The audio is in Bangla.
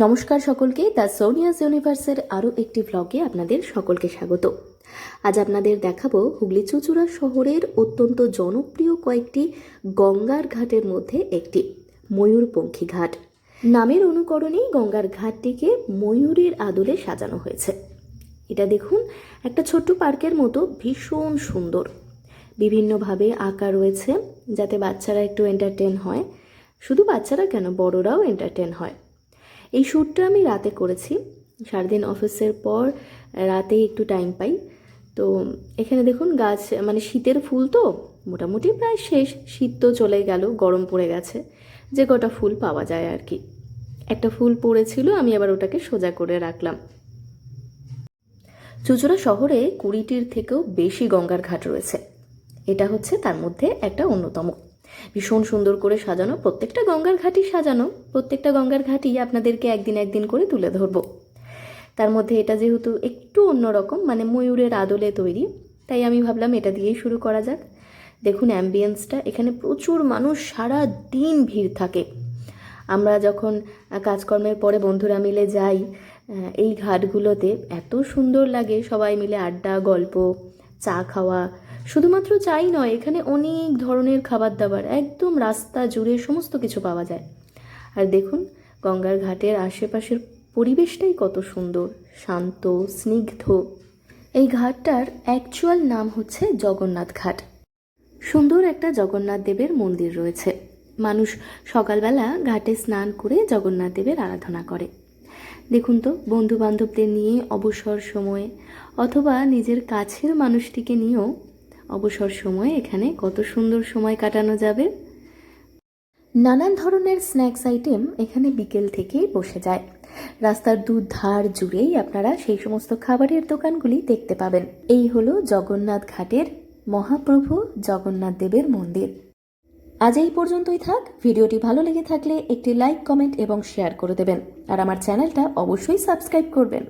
নমস্কার সকলকে, দ্য সোনিয়াস ইউনিভার্সের আরও একটি ভ্লগে আপনাদের সকলকে স্বাগত। আজ আপনাদের দেখাবো হুগলি চুঁচুড়া শহরের অত্যন্ত জনপ্রিয় কয়েকটি গঙ্গার ঘাটের মধ্যে একটি ময়ূরপঙ্খী ঘাট। নামের অনুকরণেই গঙ্গার ঘাটটিকে ময়ূরের আদলে সাজানো হয়েছে। এটা দেখুন, একটা ছোট্ট পার্কের মতো ভীষণ সুন্দর, বিভিন্নভাবে আঁকা রয়েছে যাতে বাচ্চারা একটু এন্টারটেন হয়। শুধু বাচ্চারা কেন, বড়রাও এন্টারটেন হয়। এই শ্যুটটা আমি রাতে করেছি, সারাদিন অফিসের পর রাতে একটু টাইম পাই। তো এখানে দেখুন গাছ, মানে শীতের ফুল তো মোটামুটি প্রায় শেষ, শীত তো চলে গেল, গরম পড়ে গেছে, যে কটা ফুল পাওয়া যায় আর কি। একটা ফুল পড়েছিল, আমি আবার ওটাকে সোজা করে রাখলাম। চুঁচুড়া শহরে 20টির থেকেও বেশি গঙ্গার ঘাট রয়েছে, এটা হচ্ছে তার মধ্যে একটা অন্যতম। ভীষণ সুন্দর করে সাজানো, প্রত্যেকটা গঙ্গার ঘাটই সাজানো, প্রত্যেকটা গঙ্গার ঘাটই আপনাদেরকে একদিন করে তুলে ধরবো। তার মধ্যে এটা যেহেতু একটু অন্যরকম, মানে ময়ূরের আদলে তৈরি, তাই আমি ভাবলাম এটা দিয়েই শুরু করা যাক। দেখুন অ্যাম্বিয়েন্সটা, এখানে প্রচুর মানুষ, সারা দিন ভিড় থাকে। আমরা যখন কাজকর্মের পরে বন্ধুরা মিলে যাই এই ঘাটগুলোতে, এত সুন্দর লাগে, সবাই মিলে আড্ডা, গল্প, চা খাওয়া। শুধুমাত্র চাই নয়, এখানে অনেক ধরনের খাবার দাবার, একদম রাস্তা জুড়ে সমস্ত কিছু পাওয়া যায়। আর দেখুন গঙ্গার ঘাটের আশেপাশের পরিবেশটাই কত সুন্দর, শান্ত, স্নিগ্ধ। এই ঘাটটার অ্যাকচুয়াল নাম হচ্ছে জগন্নাথ ঘাট। সুন্দর একটা জগন্নাথ দেবের মন্দির রয়েছে। মানুষ সকালবেলা ঘাটে স্নান করে জগন্নাথ দেবের আরাধনা করে। দেখুন তো, বন্ধু বান্ধবদের নিয়ে অবসর সময়ে অথবা নিজের কাছের মানুষটিকে নিয়েও অবসর সময়ে এখানে কত সুন্দর সময় কাটানো যাবে। নানান ধরনের স্ন্যাক্স আইটেম এখানে বিকেল থেকেই বসে যায়। রাস্তার দুধার জুড়েই আপনারা সেই সমস্ত খাবারের দোকানগুলি দেখতে পাবেন। এই হলো জগন্নাথ ঘাটের মহাপ্রভু জগন্নাথ দেবের মন্দির। আজ এই পর্যন্তই থাক। ভিডিওটি ভালো লেগে থাকলে একটি লাইক, কমেন্ট এবং শেয়ার করে দেবেন, আর আমার চ্যানেলটা অবশ্যই সাবস্ক্রাইব করবেন।